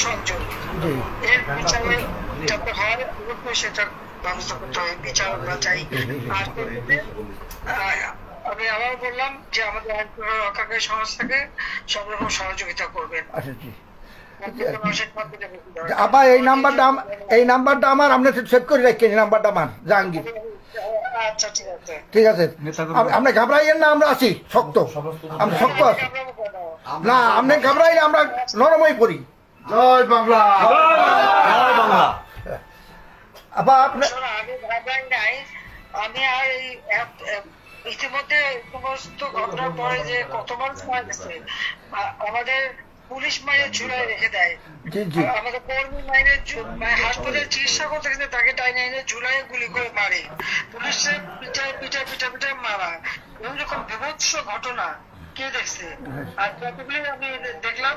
সংযোগ এর বিচারে যাতে হয় সেটা ব্যবস্থা করতে হবে, বিচার আমরা চাই। আর আমি আবার বললাম যে আমাদের আইন রক্ষাকারী সংস্থাকে সব রকম সহযোগিতা করবেন। আবার এই নাম্বারটা আমার আপনি সেভ করে রাখেন, এই নাম্বারটা আমার জাহাঙ্গীর। আচ্ছা ঠিক আছে, আপনি ঘাবড়াইয়েন না, আমরা আছি শক্ত, আমি শক্ত আছি না, আপনি ঘাবড়াইলে আমরা নরমই পড়ি। জয় বাংলা, জয় বাংলা। আবার আপনি আমি আর ইতিমধ্যে সমস্ত ঘটনার পরে যে কত মানুষ মারা গেছে, আমাদের পুলিশ মাইনে ঝুলাই রেখে দেয়, আমাদের কর্মী মাইনে হাসপাতালে চিকিৎসা করতে গেছে তাকে টাইনে এনে ঝুলাই গুলি করে মারে, পুলিশের পিঠা মারা, এরকম বিভৎস ঘটনা কে দেখছে? আর কতগুলি আমি দেখলাম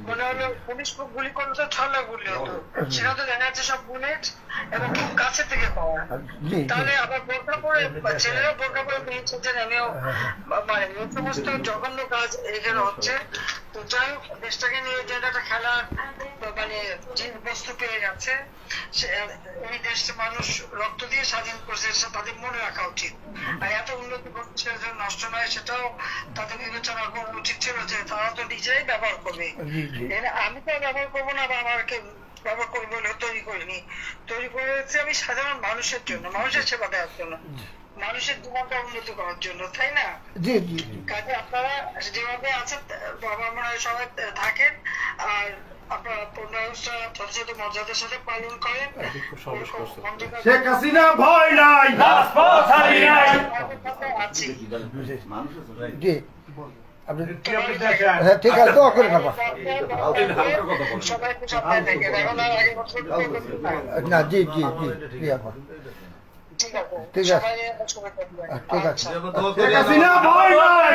মনে হলো পুলিশ গুলি করলে তো ছলা গুলি হতো, সেটা তো দেখা যাচ্ছে সব বুলেট এবং খুব কাছে থেকে পাওয়া। তাহলে আবার বোরকা পরে ছেলেরা বোরকা পরে পেয়েছেন, আমিও মানে এই সমস্ত জঘন্য কাজ এখানে হচ্ছে। তো যাই হোক, দেশটাকে নিয়ে যে একটা খেলার মানে বস্তু পেয়ে গেছে, এই দেশে মানুষ রক্ত দিয়ে স্বাধীন করছে, সেটা তাদের মনে রাখা উচিত। আর এত উন্নতি করছে নষ্ট নয়, সেটাও তাদের বিবেচনা করা উচিত ছিল যে তারা তো নিজেই ব্যবহার করবে। আমি তো ব্যবহার করবো না, বা আমাকে ব্যবহার করবো বলে তৈরি করিনি, তৈরি করেছি আমি সাধারণ মানুষের জন্য, মানুষের সেবা দেওয়ার জন্য, মানুষের জীবনটা উন্নতি করার জন্য, তাই না? কাজে আপনারা যেভাবে আছেন আমার মনে হয় সবাই থাকেন, আর আপনারা পূর্ণাবস্থা যথাযথ মর্যাদার সাথে পালন করেন। শেখ হাসিনা ভয় নাই, আছি ঠিক আছে, দোয়া করে নেবা সবাই একটু সাবধানে থাকেন, এখন আর আগে বছর না। জি জি জি জি আপা, ঠিক আছে, ঠিক আছে, সবাই সবাই ঠিক আছে। শেখ হাসিনা ভয় নাই।